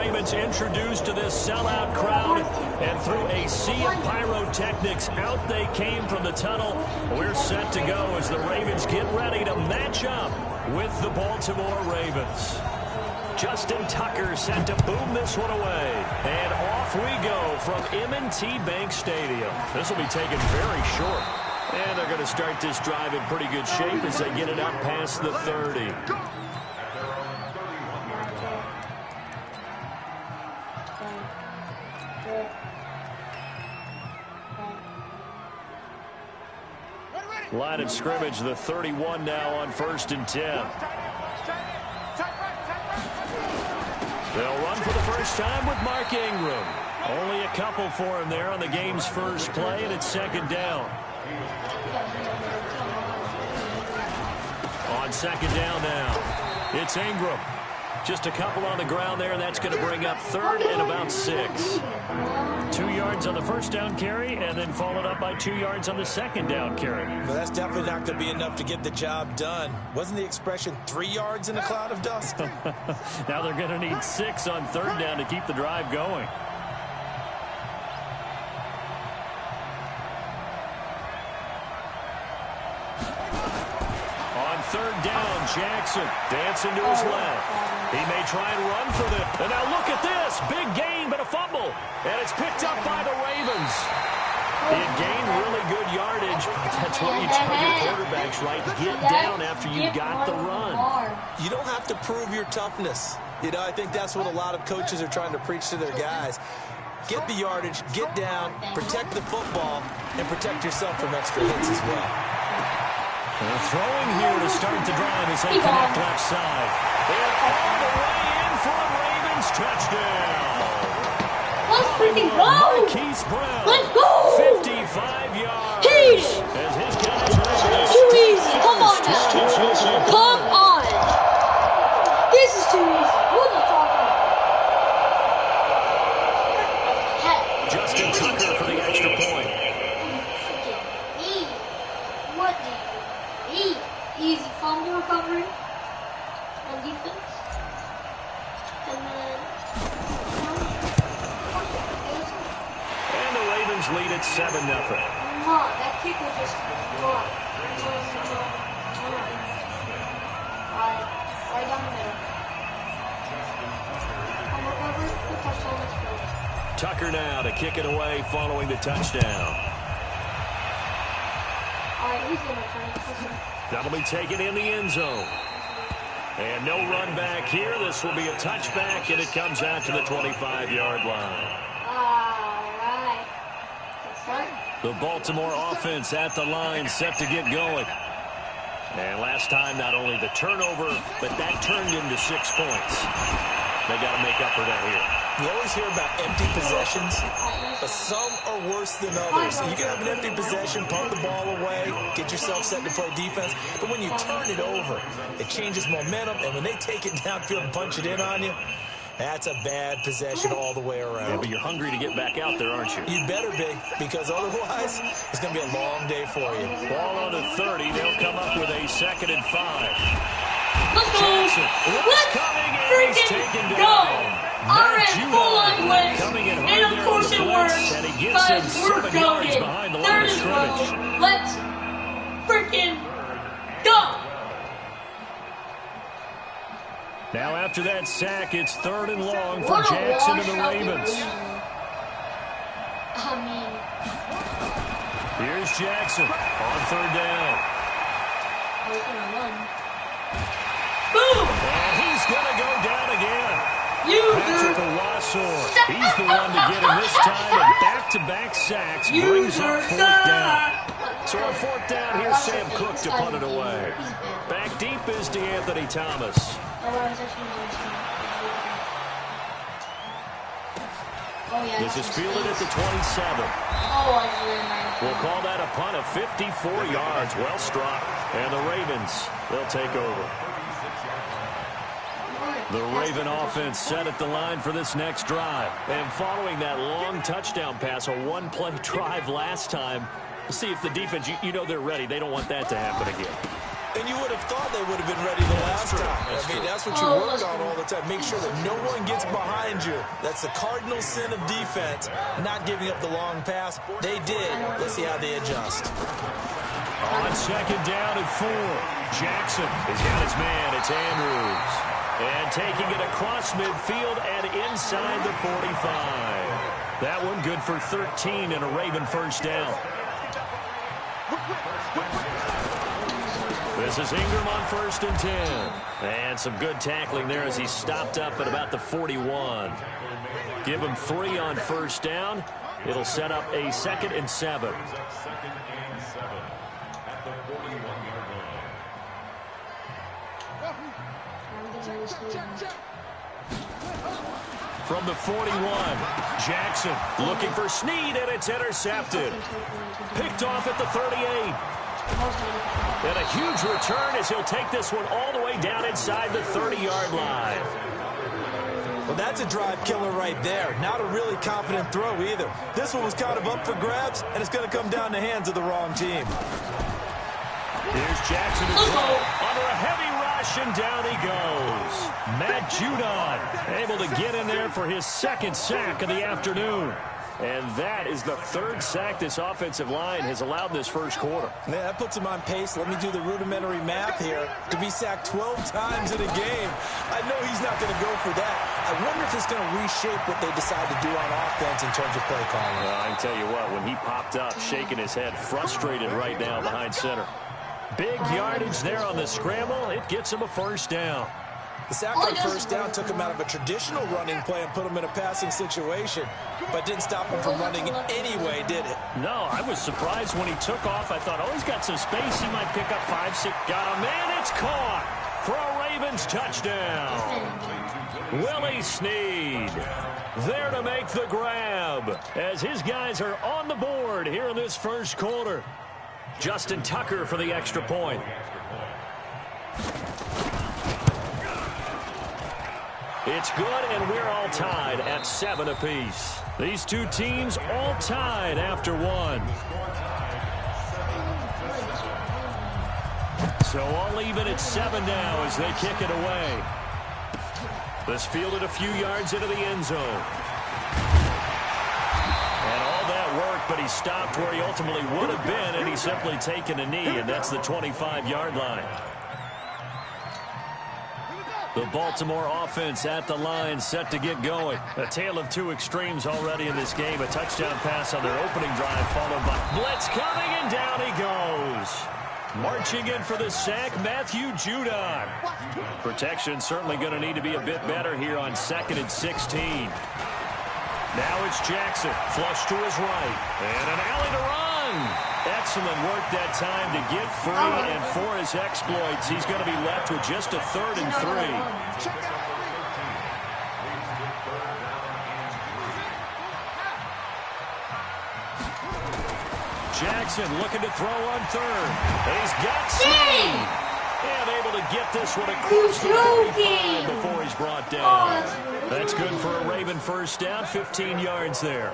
Ravens introduced to this sellout crowd, and through a sea of pyrotechnics, out they came from the tunnel. We're set to go as the Ravens get ready to match up with the Baltimore Ravens. Justin Tucker set to boom this one away. And off we go from M&T Bank Stadium. This will be taken very short. And they're going to start this drive in pretty good shape as they get it up past the 30. Line of scrimmage, the 31 now on 1st and 10. They'll run for the first time with Mark Ingram. Only a couple for him there on the game's first play, and it's 2nd down. On 2nd down now, it's Ingram. Just a couple on the ground there, and that's going to bring up 3rd and about 6. 2 yards on the first down carry, and then followed up by 2 yards on the 2nd down carry. Well, that's definitely not going to be enough to get the job done. Wasn't the expression 3 yards in a cloud of dust? Now they're going to need 6 on 3rd down to keep the drive going. On 3rd down, Jackson dancing to his left. He may try and run for this. And now look at this. Big gain, but a fumble. And it's picked up by the Ravens. It gained really good yardage. That's what you tell your quarterbacks, right? Get down after you got the run. You don't have to prove your toughness. You know, I think that's what a lot of coaches are trying to preach to their guys. Get the yardage, get down, protect the football, and protect yourself from extra hits as well. They're throwing here to start the drive as they connect left side. And all the way in for a Ravens touchdown. Let's freaking go! Marquise Brown. Let's go! 55 yards. Hey! As his guys are Too easy. Come on now. Come on. This is too easy. What are you talking about? Justin Tucker for the extra point. What do you need? Easy fumble recovery on defense. And then... And the Ravens lead at 7-0. That kick was just... Right down the middle. Fumble recovery, good touchdown, let's go. Tucker now to kick it away following the touchdown. Alright, he's gonna turn. That'll be taken in the end zone. And no run back here. This will be a touchback, and it comes out to the 25-yard line. Alright. The Baltimore offense at the line, set to get going. And last time, not only the turnover, but that turned into 6 points. They got to make up for that here. You always hear about empty possessions, but some are worse than others. You can have an empty possession, punt the ball away, get yourself set to play defense, but when you turn it over, it changes momentum, and when they take it downfield and punch it in on you, that's a bad possession all the way around. Yeah, but you're hungry to get back out there, aren't you? You better be, because otherwise, it's going to be a long day for you. Ball on the 30. They'll come up with a 2nd and 5. Let's go! Let's freaking go! Alright, full on blitz, and of course it works, because we're goated. 3rd and goal. Let's freaking go! Now after that sack, it's 3rd and long for Jackson and the Ravens. Here's Jackson on 3rd down. Boom! And he's going to go down again. Patrick Owasor, he's the one to get him this time, and back-to-back sacks brings up 4th down. So on 4th down, here's Sam Cook to punt it away. Back deep is DeAnthony Thomas. This is fielded at the 27. We'll call that a punt of 54 yards. Well struck. And the Ravens, they'll take over. The Raven offense set at the line for this next drive. And following that long touchdown pass, a one-play drive last time, we'll see if the defense, you know they're ready. They don't want that to happen again. And you would have thought they would have been ready the last time. I mean, that's what you work on all the time. Make sure that no one gets behind you. That's the cardinal sin of defense, not giving up the long pass. They did. Let's see how they adjust. On second down and 4, Jackson has got his man. It's Andrews. And taking it across midfield and inside the 45. That one good for 13 and a Raven first down. This is Ingram on 1st and 10. And some good tackling there as he stopped up at about the 41. Give him 3 on 1st down. It'll set up a 2nd and 7. From the 41, Jackson looking for Snead, and it's intercepted. Picked off at the 38. And a huge return as he'll take this one all the way down inside the 30-yard line. Well, that's a drive killer right there. Not a really confident throw either. This one was kind of up for grabs, and it's going to come down the hands of the wrong team. Here's Jackson to throw under a heavy rush, and down he goes. Matt Judon able to get in there for his 2nd sack of the afternoon. And that is the 3rd sack this offensive line has allowed this first quarter. Man, that puts him on pace. Let me do the rudimentary math here. To be sacked 12 times in a game, I know he's not going to go for that. I wonder if it's going to reshape what they decide to do on offense in terms of play calling. Well, I can tell you what, when he popped up, shaking his head, frustrated right now behind center. Big yardage there on the scramble. It gets him a first down. The sack on 1st down took him out of a traditional running play and put him in a passing situation, but didn't stop him from running anyway, did it? No, I was surprised when he took off. I thought, oh, he's got some space. He might pick up 5, 6. Got him, man. It's caught for a Ravens touchdown. Willie Snead there to make the grab as his guys are on the board here in this first quarter. Justin Tucker for the extra point. It's good, and we're all tied at 7 apiece. These two teams all tied after 1. So all even at 7 now as they kick it away. This fielded a few yards into the end zone. And all that work, but he stopped where he ultimately would have been, and he's simply taken a knee, and that's the 25-yard line. The Baltimore offense at the line, set to get going. A tale of 2 extremes already in this game. A touchdown pass on their opening drive, followed by blitz coming, and down he goes. Marching in for the sack, Matthew Judon. Protection certainly going to need to be a bit better here on 2nd and 16. Now it's Jackson, flush to his right, and an alley to run. Excellent work that time to get free, and for his exploits, he's going to be left with just a 3rd and 3. Jackson looking to throw on 3rd. And he's got Snead. And able to get this one across the 35 before he's brought down. That's good for a Raven first down, 15 yards there.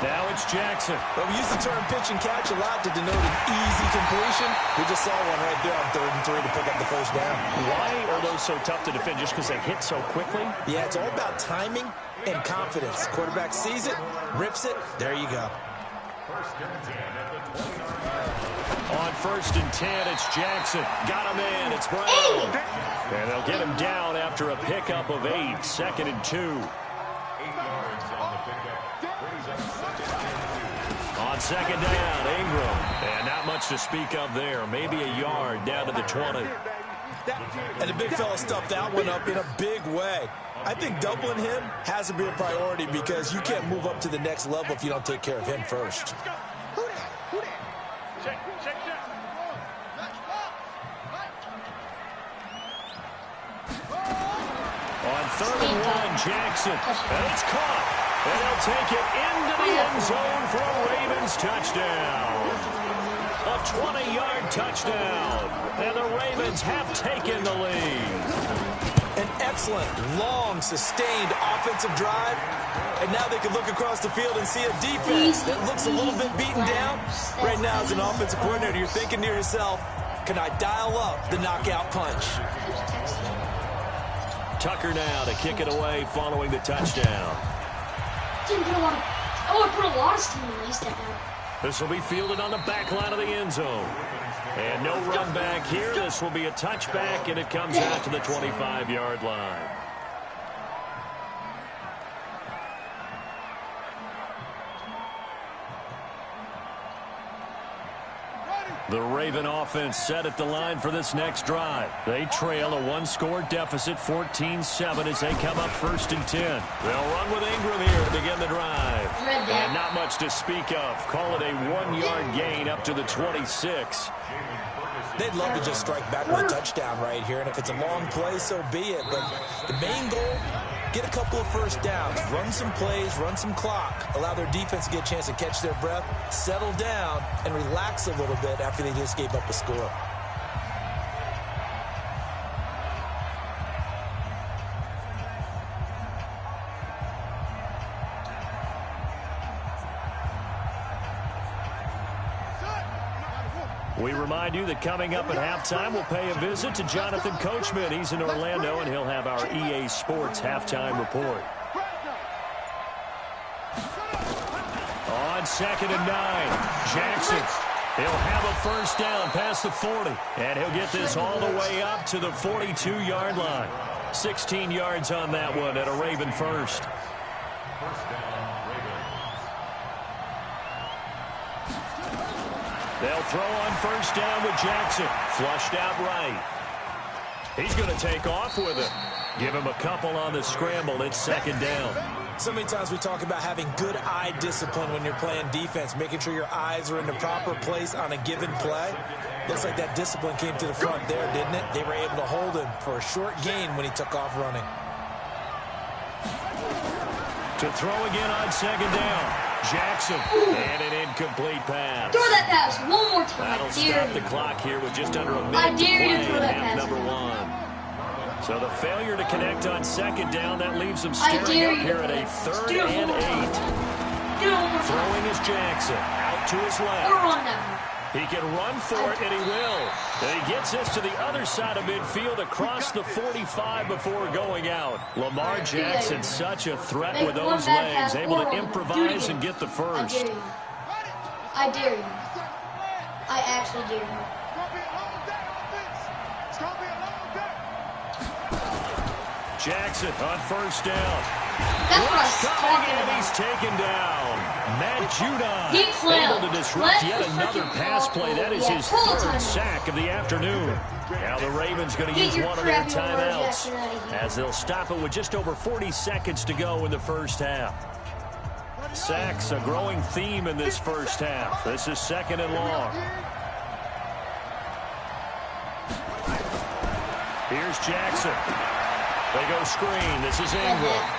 Now it's Jackson. Well, we use the term pitch and catch a lot to denote an easy completion. We just saw one right there on 3rd and 3 to pick up the first down. Why are those so tough to defend? Just because they hit so quickly? Yeah, it's all about timing and confidence. Quarterback sees it, rips it, there you go. On 1st and 10, it's Jackson. Got him in. It's Brown. And they'll get him down after a pickup of 8. 2nd and 2. On 2nd down, Ingram. And not much to speak of there. Maybe a yard down to the 20. And the big fella stuffed that one up in a big way. I think doubling him has to be a priority because you can't move up to the next level if you don't take care of him first. On 3rd and 1, Jackson. And it's caught. And they'll take it into the end zone for a Ravens touchdown. A 20-yard touchdown. And the Ravens have taken the lead. An excellent, long, sustained offensive drive. And now they can look across the field and see a defense that looks a little bit beaten down. Right now, as an offensive coordinator, you're thinking to yourself, Can I dial up the knockout punch? Tucker now to kick it away following the touchdown. Didn't put a lot of, I put a lot of steam in this down. This will be fielded on the back line of the end zone. And no run back here. This will be a touchback, and it comes out to the 25-yard line. The Raven offense set at the line for this next drive. They trail a one-score deficit, 14-7, as they come up 1st and 10. They'll run with Ingram here to begin the drive. And not much to speak of. Call it a 1-yard gain up to the 26. They'd love to just strike back with a touchdown right here, and if it's a long play, so be it. But the main goal, get a couple of first downs, run some plays, run some clock, allow their defense to get a chance to catch their breath, settle down, and relax a little bit after they just gave up a score. We remind you that coming up at halftime, we'll pay a visit to Jonathan Coachman. He's in Orlando, and he'll have our EA Sports halftime report. On 2nd and 9, Jackson. He'll have a first down past the 40, and he'll get this all the way up to the 42-yard line. 16 yards on that one at a Raven first. They'll throw on first down with Jackson. Flushed out right. He's going to take off with it. Give him a couple on the scramble. It's 2nd down. So many times we talk about having good eye discipline when you're playing defense, making sure your eyes are in the proper place on a given play. Looks like that discipline came to the front there, didn't it? They were able to hold him for a short gain when he took off running. To throw again on 2nd down. Jackson, and an incomplete pass. Throw that pass one more time. That'll stop the clock here with just under a minute to play in half number 1. So the failure to connect on 2nd down, that leaves them staring up here at a 3rd and 8. Throwing is Jackson out to his left. He can run for it, and he will. And he gets this to the other side of midfield across the 45 before going out. Lamar Jackson, such a threat with those legs, able to improvise and get the first. I dare you. I actually dare you. Jackson on first down. That's what I was talking about. He's taken down. Matt Judon able to disrupt Let yet another pass play. That is his 3rd sack of the afternoon. Now the Ravens going to use one of their timeouts as they'll stop it with just over 40 seconds to go in the first half. Sacks, a growing theme in this first half. This is 2nd and long. Here's Jackson. They go screen. This is Ingram.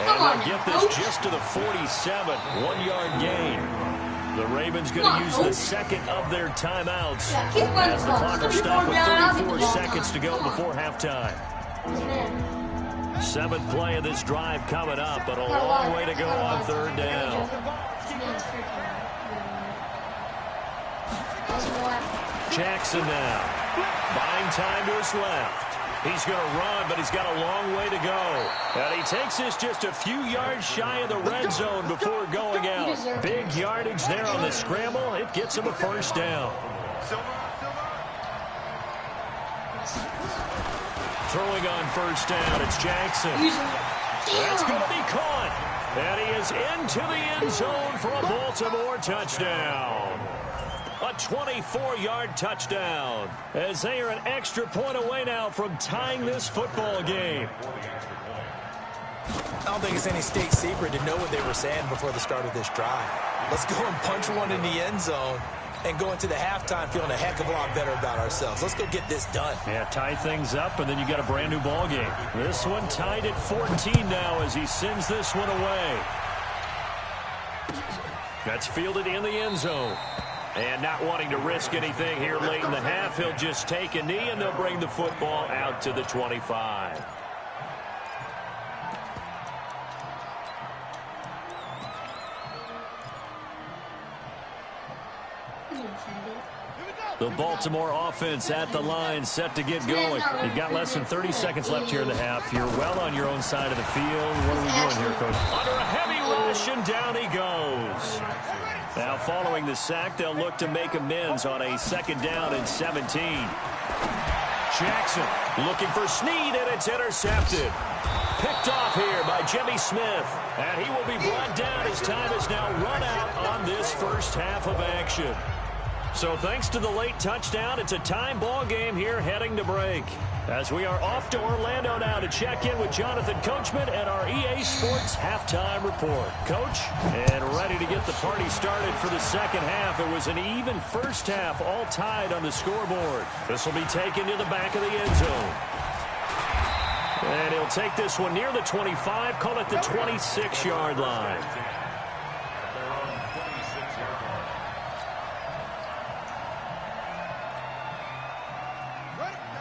And they'll get this just to the 47, 1-yard gain. The Ravens going to use the 2nd of their timeouts as the clock will stop with 34 seconds to go before halftime. 7th play of this drive coming up, but a long way to go on 3rd down. Jackson now, buying time to his left. He's going to run, but he's got a long way to go. And he takes this just a few yards shy of the red zone before going out. Big yardage there on the scramble. It gets him a first down. Throwing on first down, it's Jackson. That's going to be caught. And he is into the end zone for a Baltimore touchdown. A 24-yard touchdown as they are an extra point away now from tying this football game. I don't think it's any state secret to know what they were saying before the start of this drive. Let's go and punch one in the end zone and go into the halftime feeling a heck of a lot better about ourselves. Let's go get this done. Yeah, tie things up, and then you got a brand new ball game. This one tied at 14 now as he sends this one away. That's fielded in the end zone. And not wanting to risk anything here late in the half, he'll just take a knee, and they'll bring the football out to the 25. The Baltimore offense at the line, set to get going. You've got less than 30 seconds left here in the half. You're well on your own side of the field. What are we doing here, Coach? Under a heavy rush, and down he goes. Now, following the sack, they'll look to make amends on a 2nd down and 17. Jackson looking for Snead, and it's intercepted. Picked off here by Jimmy Smith. And he will be brought down as time is now run out on this first half of action. So thanks to the late touchdown, it's a time ball game here heading to break. As we are off to Orlando now to check in with Jonathan Coachman and our EA Sports halftime report. Coach, and ready to get the party started for the second half. It was an even first half, all tied on the scoreboard. This will be taken to the back of the end zone. And he'll take this one near the 25, call it the 26-yard line.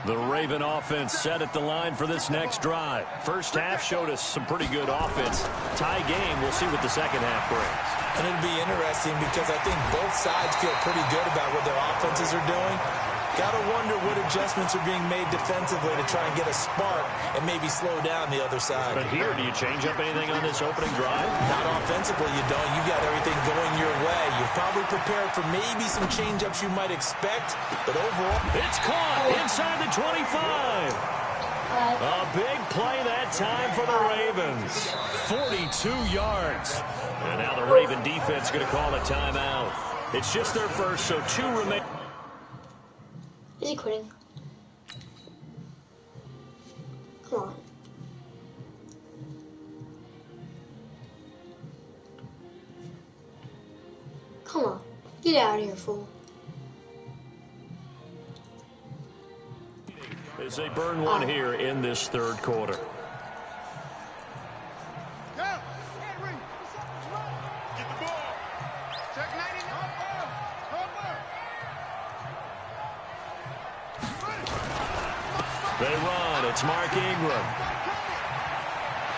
The Raven offense set at the line for this next drive. First half showed us some pretty good offense. Tie game, we'll see what the second half brings. And it'll be interesting because I think both sides feel pretty good about what their offenses are doing. Got to wonder what adjustments are being made defensively to try and get a spark and maybe slow down the other side. But here, do you change up anything on this opening drive? Not offensively, you don't. You got everything going your way. You've probably prepared for maybe some change-ups you might expect, but overall... It's caught inside the 25. A big play that time for the Ravens. 42 yards. And now the Raven defense going to call a timeout. It's just their first, so 2 remain. Is he quitting? Come on. Come on. Get out of here, fool. As they burn one here in this third quarter. They run. It's Mark Ingram.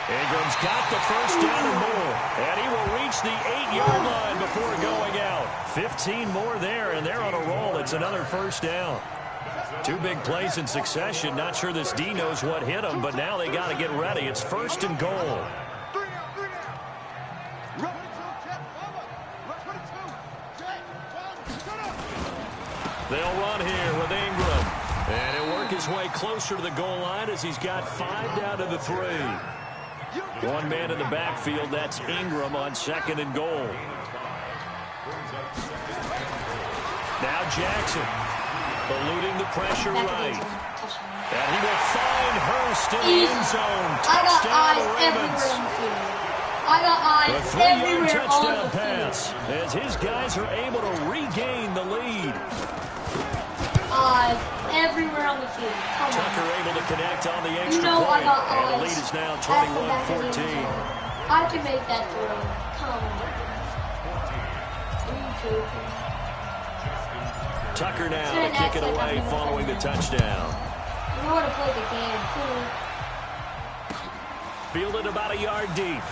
Ingram's got the first down and more. And he will reach the 8-yard line before going out. 15 more there, and they're on a roll. It's another first down. 2 big plays in succession. Not sure this D knows what hit him, but now they got to get ready. It's 1st and goal. They'll run here with Ingram. And he'll work his way closer to the goal line as he's got 5 down to the 3. 1 man in the backfield. That's Ingram on 2nd and goal. Now Jackson eluding the pressure right. And he will find Hurst in the end zone. Touchdown Ravens. I got eyes everywhere. A 3-yard touchdown pass as his guys are able to regain the lead. Everywhere on the field. Tucker able to connect on the extra point. I got and the lead is now 21-14. I can make that throw. Come on. Tucker now to kick it away following the touchdown. You know how to play the game. Fielded about a yard deep.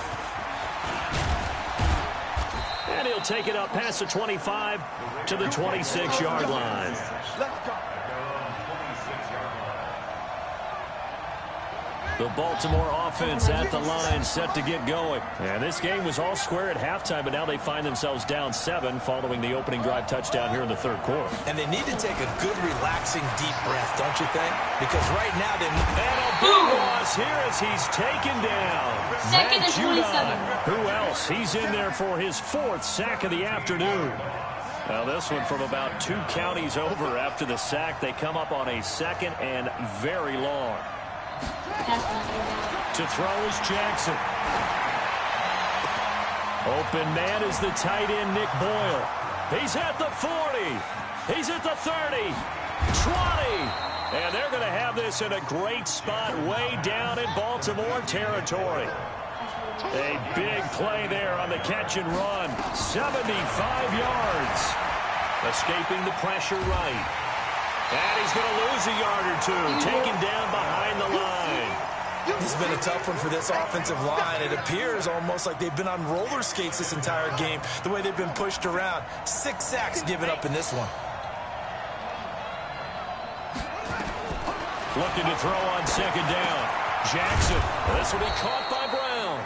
And he'll take it up past the 25 to the 26-yard line. The Baltimore offense at the line, set to get going. And this game was all square at halftime, but now they find themselves down 7 following the opening drive touchdown here in the third quarter. And they need to take a good, relaxing, deep breath, don't you think? Because right now they... And a big loss here as he's taken down. 2nd and 27. Who else? He's in there for his 4th sack of the afternoon. Now this one from about 2 counties over after the sack. They come up on a 2nd and very long. To throw is Jackson. Open man is the tight end, Nick Boyle. He's at the 40. He's at the 30. 20. And they're going to have this in a great spot way down in Baltimore territory. A big play there on the catch and run. 75 yards. Escaping the pressure right. And he's going to lose a yard or 2. Taken down behind the line. This has been a tough one for this offensive line. It appears almost like they've been on roller skates this entire game, the way they've been pushed around. 6 sacks given up in this one. Looking to throw on second down. Jackson. This will be caught by Brown.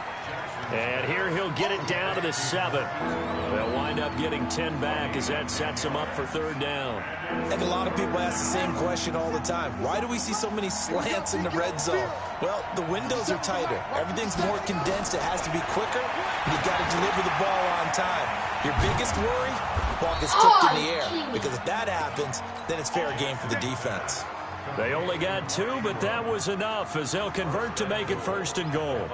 And here he'll get it down to the 7. They'll wind up getting 10 back as that sets them up for third down. And a lot of people ask the same question all the time. Why do we see so many slants in the red zone? Well, the windows are tighter. Everything's more condensed. It has to be quicker. And you've got to deliver the ball on time. Your biggest worry? Ball gets tipped in the air. Because if that happens, then it's fair game for the defense. They only got 2, but that was enough as they'll convert to make it 1st and goal.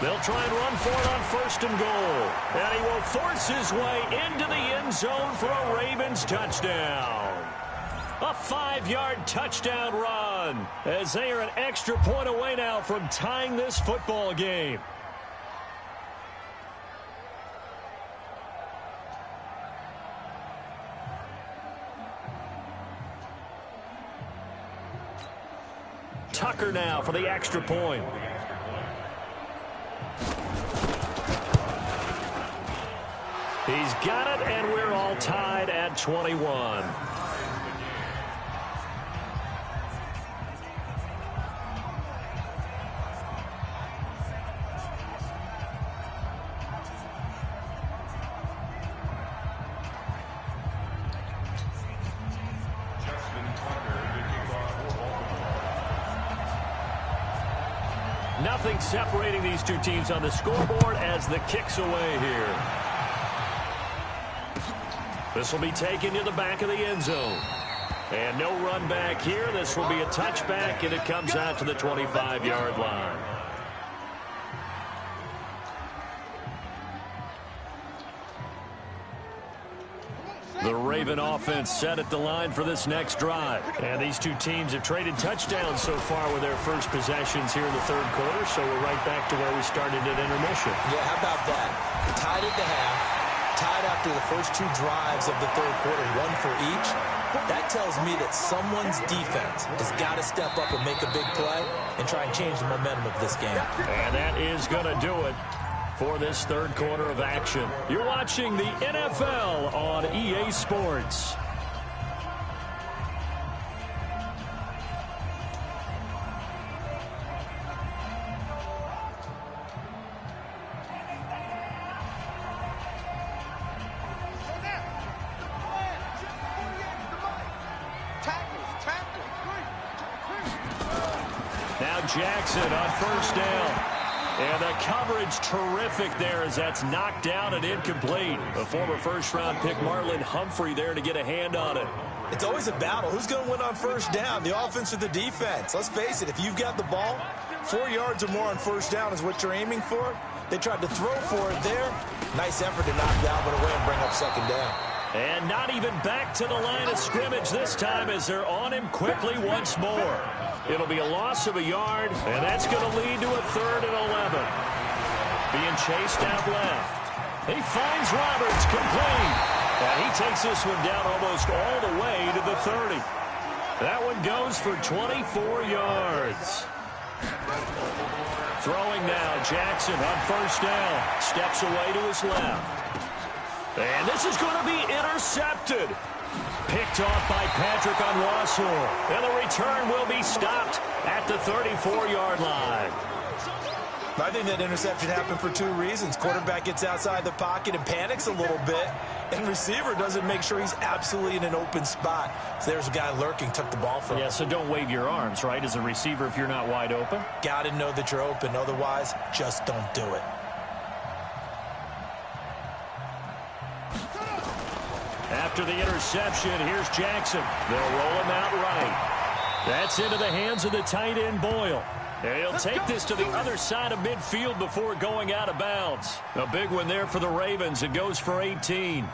They'll try and run for it on 1st and goal. And he will force his way into the end zone for a Ravens touchdown. A 5-yard touchdown run as they are an extra point away now from tying this football game. Tucker now for the extra point. He's got it, and we're all tied at 21. Nothing separating these two teams on the scoreboard as the kick's away here. This will be taken to the back of the end zone. And no run back here. This will be a touchback, and it comes out to the 25-yard line. The Raven offense set at the line for this next drive. And these two teams have traded touchdowns so far with their first possessions here in the third quarter, so we're right back to where we started at intermission. Yeah, how about that? Tied at the half, tied after the first 2 drives of the third quarter, 1 for each. That tells me that someone's defense has got to step up and make a big play and try and change the momentum of this game. And that is going to do it for this third quarter of action. You're watching the NFL on EA Sports. Now Jackson on first down. And the coverage terrific there as that's knocked down and incomplete. The former first-round pick Marlon Humphrey there to get a hand on it. It's always a battle. Who's going to win on first down, the offense or the defense? Let's face it, if you've got the ball, 4 yards or more on first down is what you're aiming for. They tried to throw for it there. Nice effort to knock Dalvin away and bring up second down. And not even back to the line of scrimmage this time as they're on him quickly once more. It'll be a loss of a yard, and that's going to lead to a 3rd and 11. Being chased out left. He finds Roberts, complete. And he takes this one down almost all the way to the 30. That one goes for 24 yards. Throwing now, Jackson on first down. Steps away to his left. And this is going to be intercepted. Picked off by Patrick Onwuasor. And the return will be stopped at the 34-yard line. I think that interception happened for 2 reasons. Quarterback gets outside the pocket and panics a little bit. And receiver doesn't make sure he's absolutely in an open spot. So there's a guy lurking, took the ball from him. Yeah, so don't wave your arms, right, as a receiver if you're not wide open? Got to know that you're open. Otherwise, just don't do it. After the interception, here's Jackson. They'll roll him out right. That's into the hands of the tight end, Boyle. And he'll take this to the other side of midfield before going out of bounds. A big one there for the Ravens. It goes for 18.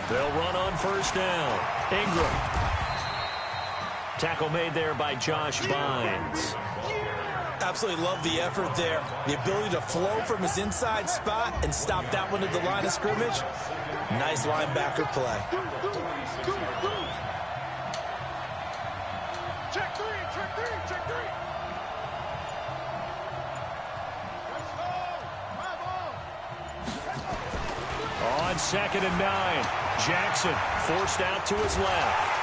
They'll run on first down. Ingram. Tackle made there by Josh Bynes. Absolutely love the effort there. The ability to flow from his inside spot and stop that one at the line of scrimmage. Nice linebacker play. Check three, check three, check three. On 2nd and 9, Jackson forced out to his left.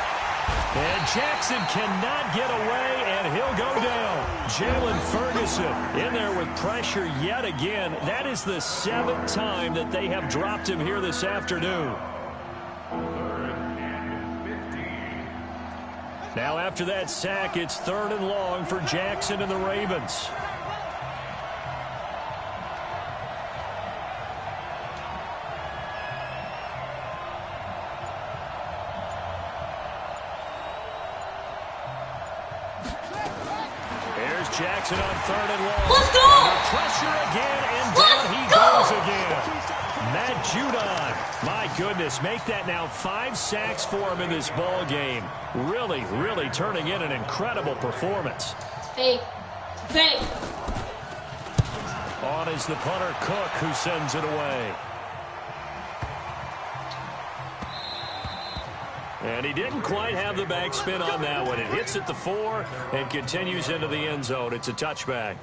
And Jackson cannot get away, and he'll go down. Jalen Ferguson in there with pressure yet again. That is the 7th time that they have dropped him here this afternoon. Now after that sack, it's 3rd and long for Jackson and the Ravens. Jackson on 3rd and long. Let's go! Under pressure again, and down he goes again. Matt Judon, my goodness, make that now 5 sacks for him in this ball game. Really, really turning in an incredible performance. Fake. Fake. On is the punter, Cook, who sends it away. And he didn't quite have the backspin on that one. It hits at the 4 and continues into the end zone. It's a touchback.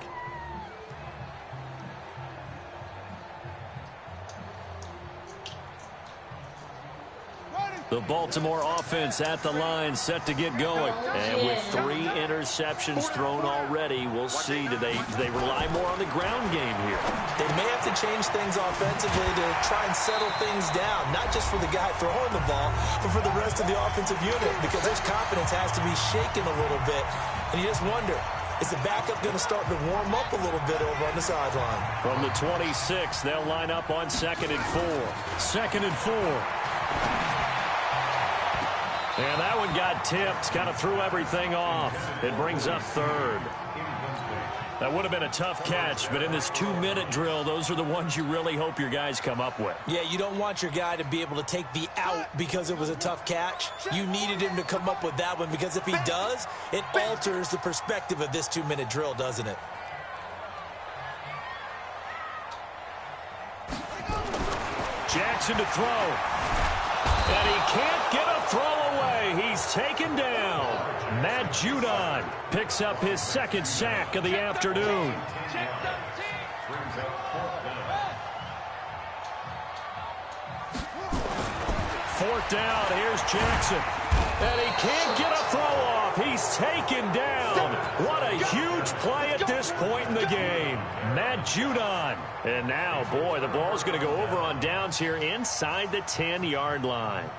The Baltimore offense at the line, set to get going. And with 3 interceptions thrown already, we'll see. Do they rely more on the ground game here? They may have to change things offensively to try and settle things down, not just for the guy throwing the ball, but for the rest of the offensive unit, because his confidence has to be shaken a little bit. And you just wonder, is the backup going to start to warm up a little bit over on the sideline? From the 26, they'll line up on 2nd and 4. 2nd and 4. And that one got tipped, kind of threw everything off. It brings up 3rd. That would have been a tough catch, but in this 2-minute drill, those are the ones you really hope your guys come up with. Yeah, you don't want your guy to be able to take the out because it was a tough catch. You needed him to come up with that one, because if he does, it alters the perspective of this 2-minute drill, doesn't it? Jackson to throw. And he can't get a throw away. He's taken down. Matt Judon picks up his 2nd sack of the afternoon. Fourth down, here's Jackson. And he can't get a throw off. He's taken down. What a huge play at this point in the game. Matt Judon. And now, boy, the ball's going to go over on downs here inside the 10-yard line.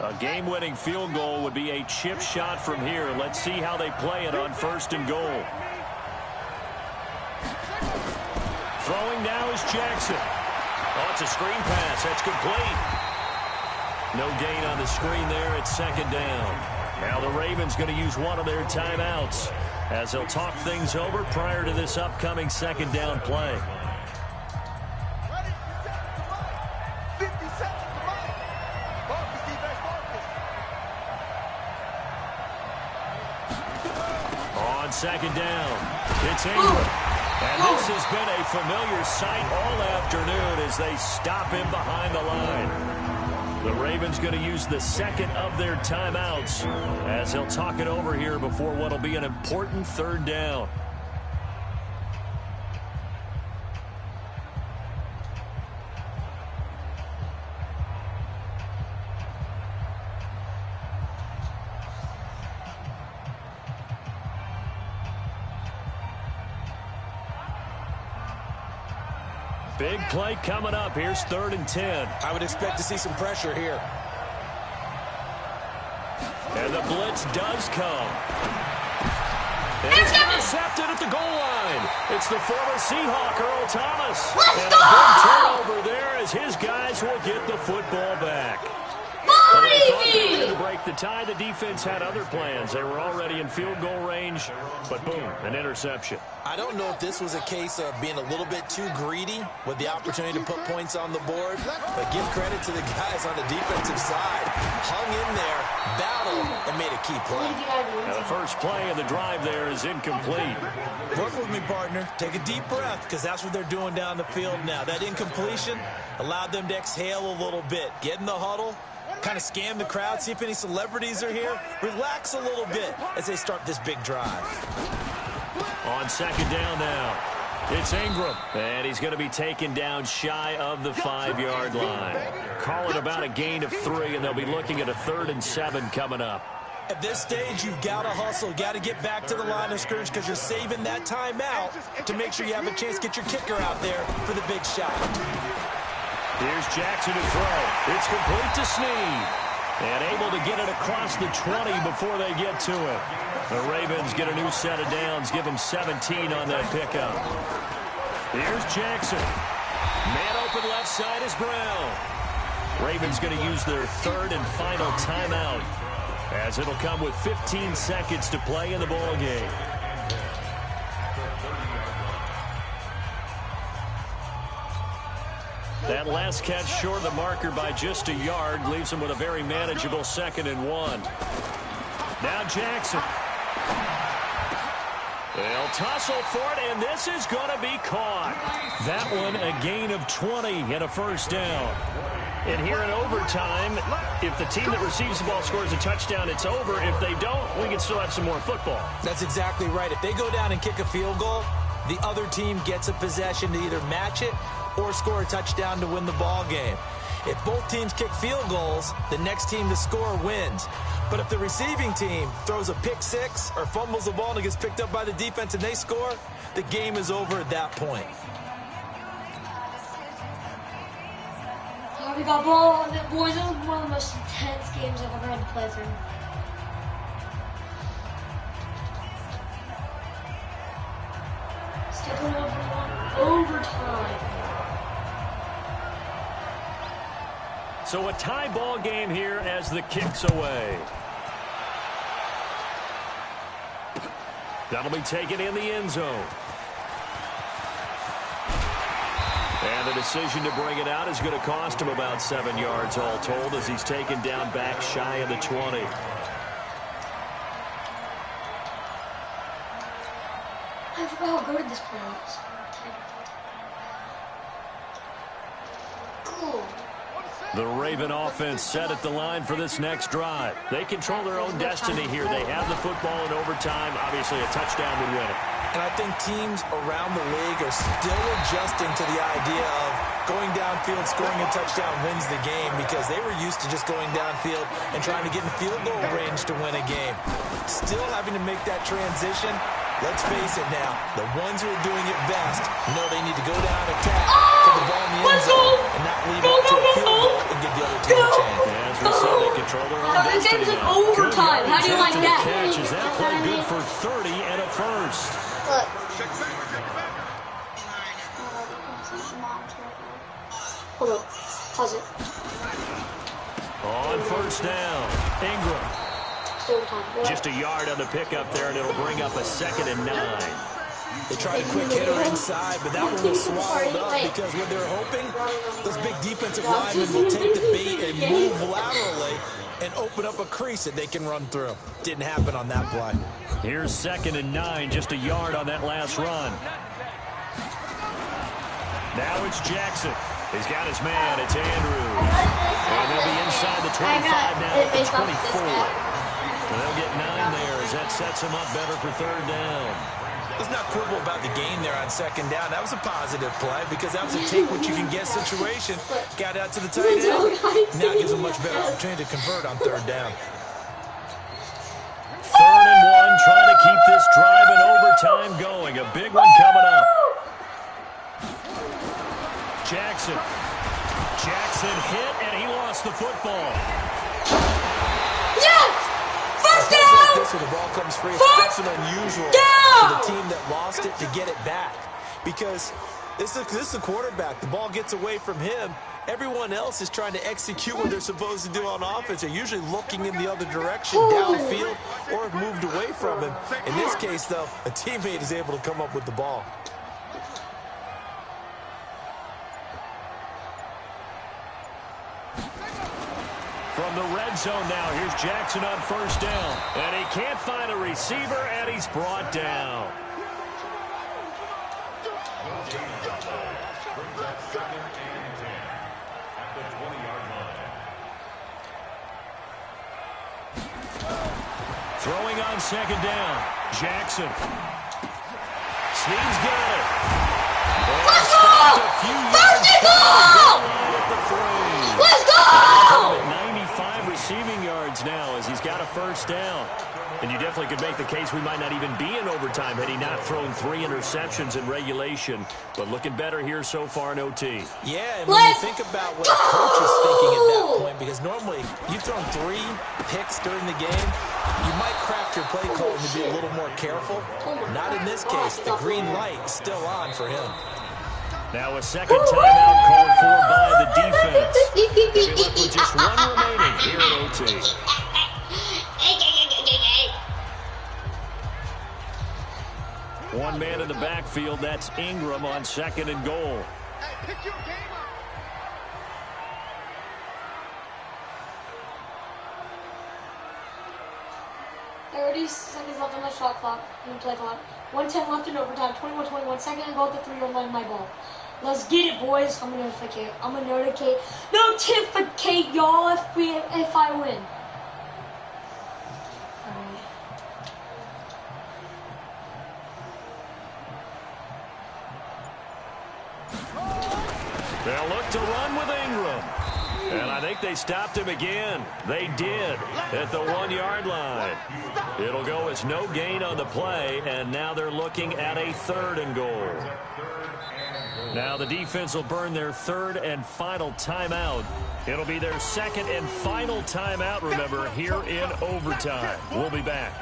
A game-winning field goal would be a chip shot from here. Let's see how they play it on 1st and goal. Throwing now is Jackson. Oh, it's a screen pass. That's complete. No gain on the screen there at 2nd down. Now the Ravens going to use one of their timeouts as they'll talk things over prior to this upcoming 2nd down play. On 2nd down, it's Ingram. And this has been a familiar sight all afternoon as they stop him behind the line. The Ravens going to use the 2nd of their timeouts as they'll talk it over here before what will be an important 3rd down. Big play coming up. Here's 3rd and 10. I would expect to see some pressure here. And the blitz does come. And it's intercepted at the goal line. It's the former Seahawk, Earl Thomas. And a big turnover there as his guys will get the football back. crazy! To break the tie, the defense had other plans. They were already in field goal range, but boom, an interception. I don't know if this was a case of being a little bit too greedy with the opportunity to put points on the board, but give credit to the guys on the defensive side. Hung in there, battled, and made a key play. Now the first play of the drive there is incomplete. Work with me, partner. Take a deep breath, because that's what they're doing down the field now. That incompletion allowed them to exhale a little bit. Get in the huddle, kind of scan the crowd, see if any celebrities are here. Relax a little bit as they start this big drive. On second down now, it's Ingram. And he's going to be taken down shy of the 5-yard line. Call it about a gain of 3, and they'll be looking at a 3rd and 7 coming up. At this stage, you've got to hustle. Got to get back to the line of scrimmage because you're saving that timeout to make sure you have a chance to get your kicker out there for the big shot. Here's Jackson to throw. It's complete to Snead. And able to get it across the 20 before they get to it. The Ravens get a new set of downs. Give them 17 on that pickup. Here's Jackson. Man open left side is Brown. Ravens going to use their 3rd and final timeout, as it'll come with 15 seconds to play in the ball game. That last catch short of the marker by just a yard leaves him with a very manageable 2nd and 1. Now Jackson. They'll tussle for it, and this is going to be caught. That one a gain of 20 and a first down. And here in overtime, if the team that receives the ball scores a touchdown, it's over. If they don't, we can still have some more football. That's exactly right. If they go down and kick a field goal, the other team gets a possession to either match it or score a touchdown to win the ball game. If both teams kick field goals, the next team to score wins. But if the receiving team throws a pick 6 or fumbles the ball and it gets picked up by the defense and they score, the game is over at that point. We got ball on it, boys. That was one of the most intense games I've ever had to play through. Still going overtime. So a tie ball game here as the kick's away. That'll be taken in the end zone. And the decision to bring it out is going to cost him about 7 yards all told, as he's taken down back shy of the 20. I forgot how good this play was. Cool. The Raven offense set at the line for this next drive. They control their own destiny here. They have the football in overtime. Obviously, a touchdown would win it. And I think teams around the league are still adjusting to the idea of going downfield, scoring a touchdown wins the game, because they were used to just going downfield and trying to get in field goal range to win a game. Still having to make that transition. Let's face it now, the ones who are doing it best know they need to go down, attack, put the ball in the end zone, and not leave it to a field goal and give the other team a chance. Yeah, as we said, they control their own This destiny game's in now. overtime. How do you like that? Catch. Is that play good for 30 and a first? Look. Hold up. Pause it. On first down, Ingram. Just a yard on the pickup there, and it'll bring up a 2nd and 9. They tried a quick hitter inside, but that one was swallowed up because what they're hoping, those big defensive linemen will take the bait and move laterally and open up a crease that they can run through. Didn't happen on that play. Here's 2nd and 9, just a yard on that last run. Now it's Jackson. He's got his man. It's Andrews. And they'll be inside the 25 now at the 24. And they'll get 9 there as that sets them up better for 3rd down. Let's not quibble about the gain there on 2nd down. That was a positive play because that was a take-what-you-can-get situation. Got out to the tight end. Now gives them much better opportunity to convert on 3rd down. 3rd and 1, trying to keep this drive in overtime going. A big one coming up. Jackson hit, and he lost the football. Yes! First down! Like this, when the ball comes free, it's often unusual for the team that lost it to get it back. Because this is a quarterback. The ball gets away from him, Everyone else is trying to execute what they're supposed to do on offense. They're usually looking in the other direction, downfield, or have moved away from him. In this case, though, a teammate is able to come up with the ball. From the red zone now, here's Jackson on first down. And he can't find a receiver, and he's brought down. Throwing on second down. Jackson. Snead's got it. Let's go! First and goal! Let's go! 95 receiving yards now as he's got a first down. And you definitely could make the case we might not even be in overtime had he not thrown 3 interceptions in regulation. But looking better here so far in OT. Yeah, and when you think about what a coach is thinking at that point, because normally you've thrown 3 picks during the game, you might craft your play call to be a little more careful. Not in this case. The green light is still on for him. Now a second timeout called for by the defense. They'll be left with just 1 remaining here at OT. One man in the backfield, that's Ingram on second and goal. Hey, pick your game up. Seconds left on the shot clock, in the play clock. 1:10 left in overtime, 21-21, second and goal at the 3-yard line, my ball. Let's get it, boys. I'm gonna notificate y'all if I win. They'll look to run with Ingram. And I think they stopped him again. They did at the 1-yard line. It'll go as no gain on the play, and now they're looking at a 3rd and goal. Now the defense will burn their 3rd and final timeout. It'll be their 2nd and final timeout, remember, here in overtime. We'll be back.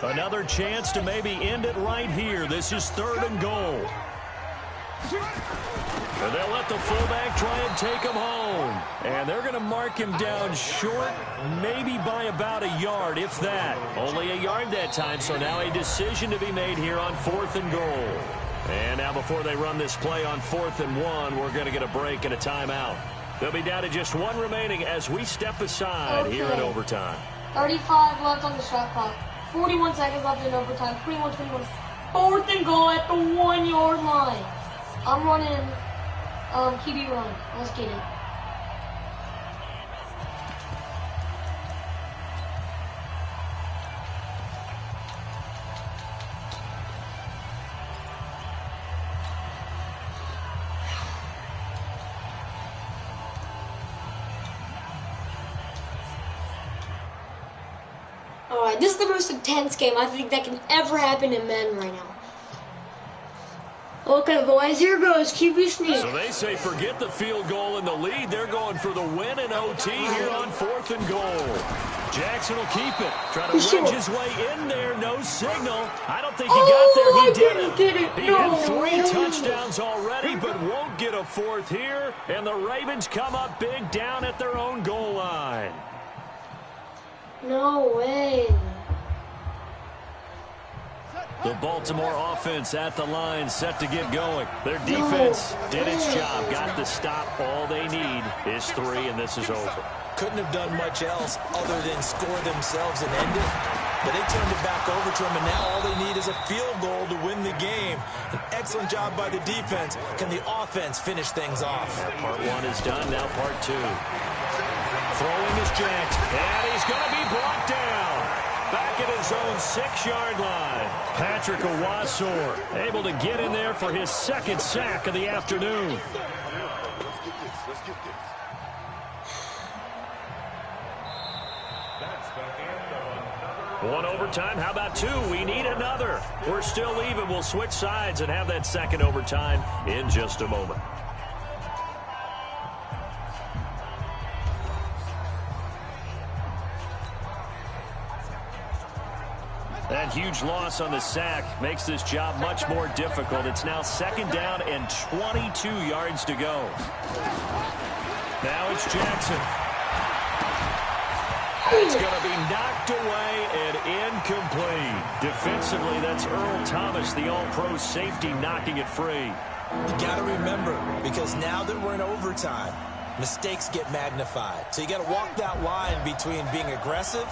Another chance to maybe end it right here. This is 3rd and goal. And they'll let the fullback try and take him home. And they're going to mark him down short, maybe by about a yard, if that. Only a yard that time, so now a decision to be made here on 4th and goal. And now before they run this play on 4th and 1, we're going to get a break and a timeout. They'll be down to just 1 remaining as we step aside here in overtime. 35 left on the shot clock. 41 seconds left in overtime. 21-21. 4th and goal at the 1-yard line. I'm running QB run. Let's get it. Alright, this is the most intense game I think that can ever happen in Madden right now. Okay, boys, here goes QB sneak. So they say forget the field goal and the lead. They're going for the win in OT here on 4th and goal. Jackson will keep it. Try to wedge his way in there. No signal. I don't think he got there. He didn't. He had 3 touchdowns already, but won't get a 4th here. And the Ravens come up big down at their own goal line. No way. The Baltimore offense at the line, set to get going. Their defense did its job, got the stop. All they need is 3, and this is over. Couldn't have done much else other than score themselves and end it. But they turned it back over to him, and now all they need is a field goal to win the game. An excellent job by the defense. Can the offense finish things off? Part 1 is done, now part 2. Throwing is Jackson, and he's going to be brought down. Back at his own 6-yard line. Patrick Owasor able to get in there for his 2nd sack of the afternoon. Let's get this. 1 overtime. How about 2? We need another. We're still even. We'll switch sides and have that 2nd overtime in just a moment. And That huge loss on the sack makes this job much more difficult. It's now 2nd down and 22 yards to go. Now it's Jackson. It's going to be knocked away and incomplete. Defensively, that's Earl Thomas, the all-pro safety, knocking it free. You got to remember, because now that we're in overtime, mistakes get magnified. So you got to walk that line between being aggressive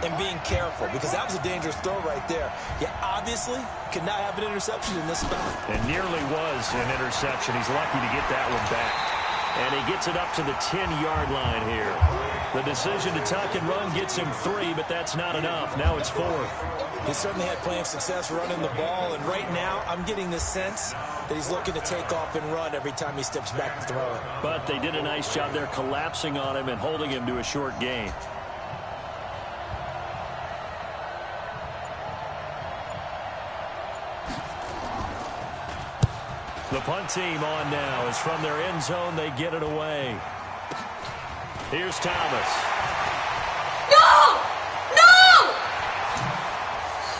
and being careful, because that was a dangerous throw right there. You obviously could not have an interception in this spot. It nearly was an interception. He's lucky to get that one back. And he gets it up to the 10-yard line here. The decision to tuck and run gets him 3, but that's not enough. Now it's 4th. He certainly had plenty of success running the ball, and right now I'm getting the sense that he's looking to take off and run every time he steps back to throw it. But they did a nice job there collapsing on him and holding him to a short gain. The punt team on now is from their end zone. They get it away. Here's Thomas. No! No!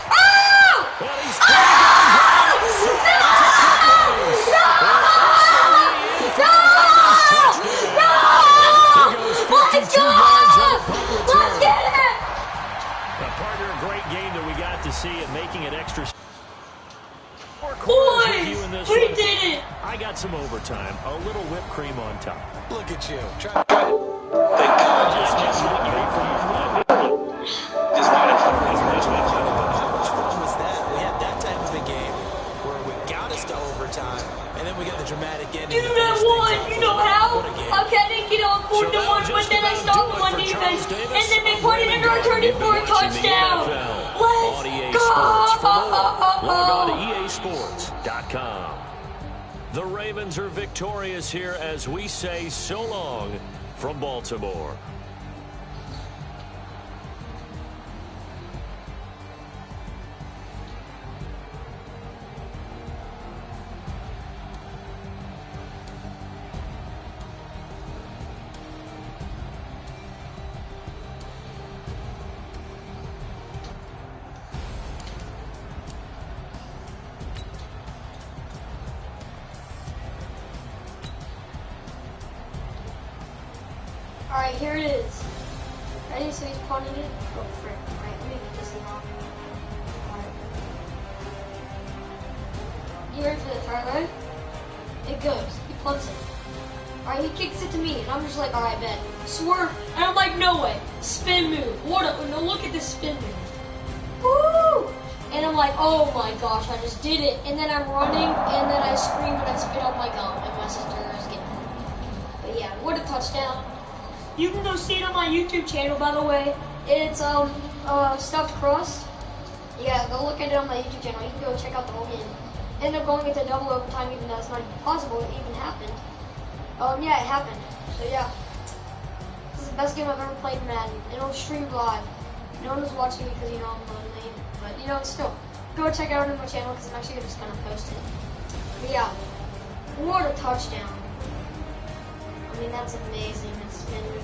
Oh! Well, he's Oh! No! No! Let's go! Let's get it! A partner, a great game that we got to see and making it extra. Boys, we did it! I got some overtime, a little whipped cream on top. Look at you. Just not ready for you. How much fun was that? We had that type of a game where we got us to overtime, and then we got the dramatic ending. You know that one, you know how? I didn't get on 4-1, but then I stopped on defense, and then they put it in our returning for a touchdown. Let's go! Log on to EASports.com. The Ravens are victorious here as we say so long from Baltimore. Alright, here it is. Ready? So he's punting it. Oh, frick. Alright, let me get this thing off. Alright. You ready for this? Alright, ready? It goes. He punts it. Alright, he kicks it to me, and I'm just like, alright, bet. Swerve. And I'm like, no way. Spin move. What a, no, look at this spin move. Woo! And I'm like, oh my gosh, I just did it. And then I'm running, and then I scream and I spit out my gum, and my sister is getting it. But yeah, what a touchdown. You can go see it on my YouTube channel, by the way. It's stuffed crust. Yeah, go look at it on my YouTube channel. You can go check out the whole game. Ended up going into double overtime, even though it's not even possible. It even happened. Yeah, it happened. So yeah, this is the best game I've ever played in Madden. And it'll stream live. No one was watching me because, you know, I'm lonely. But, you know, still, go check it out on my channel because I'm actually just going to post it. But yeah, what a touchdown. I mean, that's amazing. It's spin move.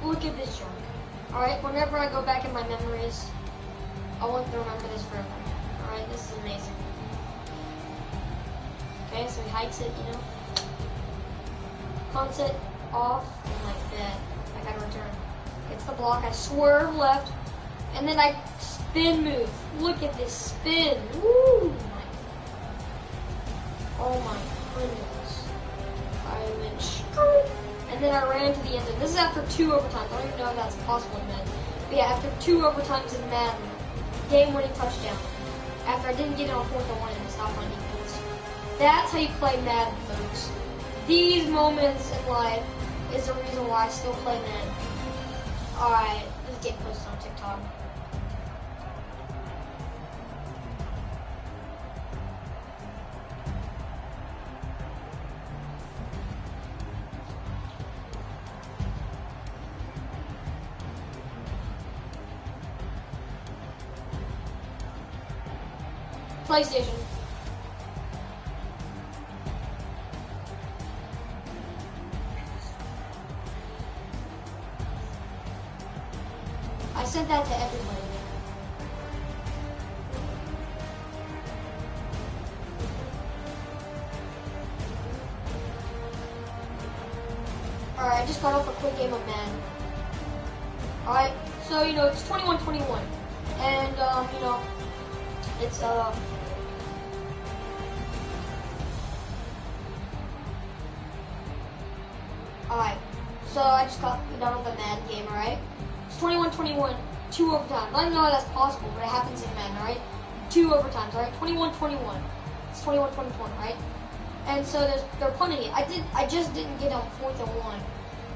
Look at this junk. Alright, whenever I go back in my memories, I want to remember this forever. Alright, this is amazing. Okay, so he hikes it, you know. Punts it off, and like that. I gotta return. Gets the block, I swerve left, and then I spin move. Look at this spin. Woo! Oh my goodness. I went straight. And then I ran into the end zone. This is after 2 overtimes. I don't even know if that's possible in Madden. But yeah, after 2 overtimes in Madden, game-winning touchdown. After I didn't get it on 4th and 1 and stopped on defense. That's how you play Madden, folks. These moments in life is the reason why I still play Madden. Alright, this it's getting posted on TikTok. PlayStation. I sent that to everybody. Alright, I just got off a quick game of Madden. Alright, so, you know, it's 21-21. And, you know, it's, alright, so I just got done with a Madden game, alright? It's 21-21, 2 overtimes. I don't even know how that's possible, but it happens in Madden, alright? 2 overtimes, alright? 21-21. It's 21-21, right? And so they're punting it. I just didn't get on 4th and 1.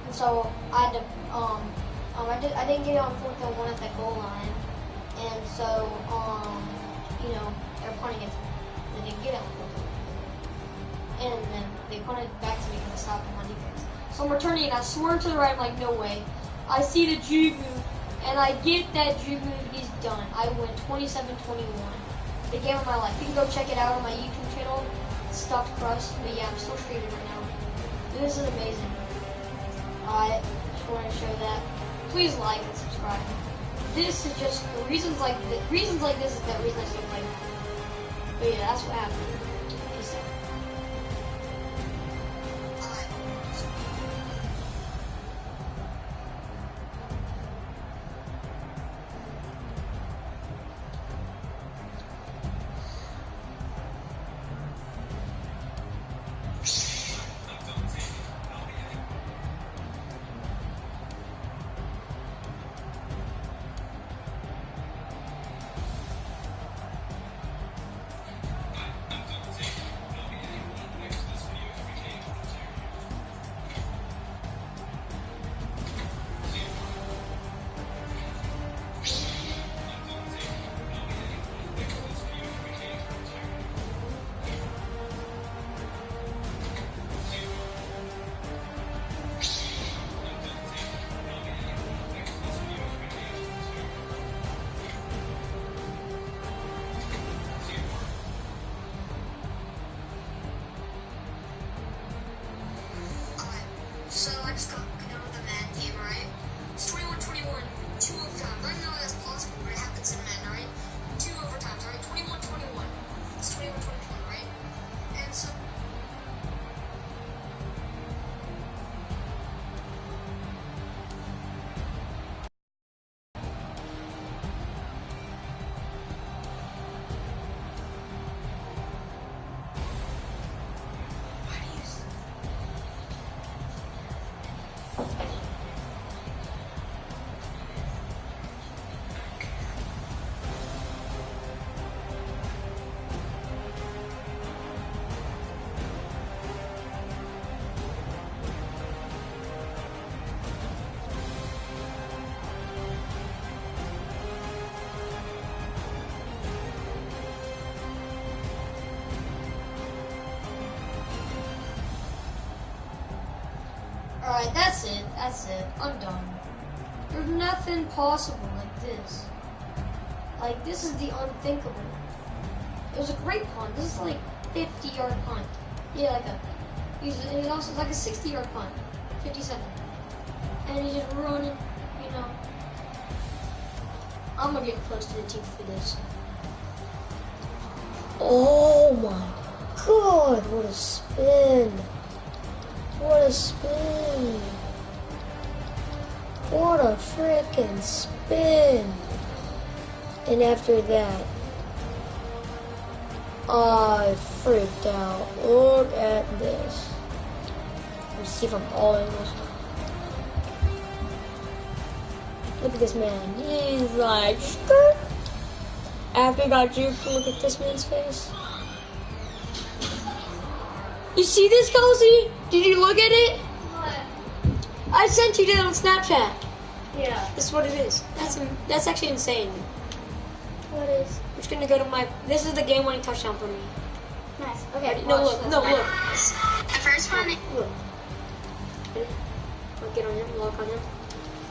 And so I had to, I didn't get on 4th and 1 at the goal line. And so, you know, they're punting it. They didn't get it on 4th and 1. And then they punted it back to me because I stopped on my defense. So I'm returning it. I swerve to the right. I'm like, no way. I see the jig move, and I get that jig move. He's done. I win 27-21. The game of my life. You can go check it out on my YouTube channel, Stuffed Crust. But yeah, I'm still streaming right now. This is amazing. I just wanted to show that. Please like and subscribe. This is just reasons like this. Reasons like this is the reason I still play. But yeah, that's what happened. Peace out. So I just got done with the Madden game, right? It's 21-21, 2 overtimes. I don't know how that's possible, but it happens in Madden, right? 2 overtimes, right? 21-21. It's 21-21, right? And so... Alright, that's it. That's it. I'm done. There's nothing possible like this. Like, this is the unthinkable. It was a great punt. This is like 50-yard punt. Yeah, like it's also like a 60-yard punt. 57. And he's just running, you know. I'm gonna get close to the teeth for this. Oh my god, what a spin. What a spin. What a freaking spin. And after that, I freaked out. Look at this. Let me see if I'm all English. Look at this man. He's like, skirt. After he got juked, look at this man's face. You see this, Kelsey? Did you look at it? What? I sent you that on Snapchat. Yeah. This is what it is. That's actually insane. What is? I'm just gonna go to my. This is the game-winning touchdown for me. Nice. Okay. No, look. No, look. The first one. Look. I'll get on him. Lock on him.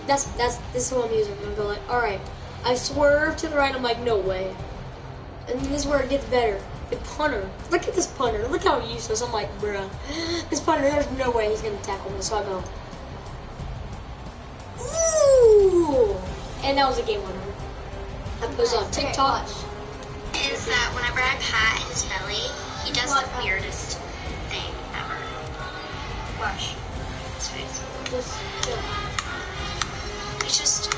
This is who I'm using. I'm gonna go like, all right. I swerve to the right. I'm like, no way. And this is where it gets better. The punter. Look at this punter. Look how useless. I'm like, bruh. This punter. There's no way he's gonna tackle me. So I go. Ooh! And that was a game winner. I post on TikTok. Is that whenever I pat his belly, he does the weirdest thing ever. Watch his face. He just,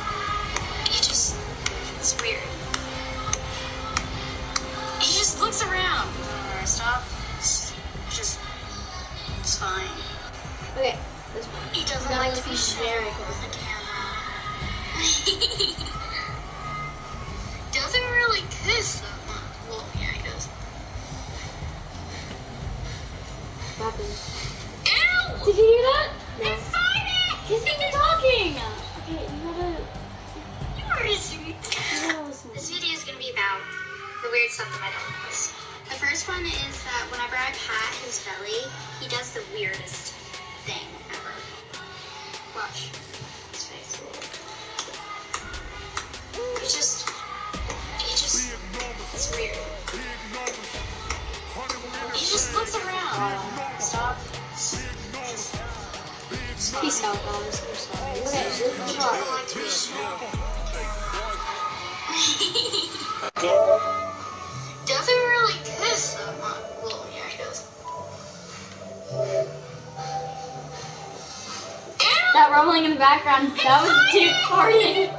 it's weird. He just looks around. Stop. It's fine. Okay. This one. He doesn't like to be sharing with the camera. Doesn't really kiss that much. Well, yeah, he does. What happened? Ew! Did you hear that? No. Inside it! He's even talking. Okay, you gotta. You are sweet. This video is going to be about the weird stuff that my dog does. The first one is that whenever I pat his belly, he does the weirdest thing ever. Watch his face. It's weird. He just looks around. Stop. Peace out, guys. I'm sorry. Okay, He doesn't like to be shown. Doesn't really kiss that much. Well, yeah, he does. That rumbling in the background, that was Duke farting.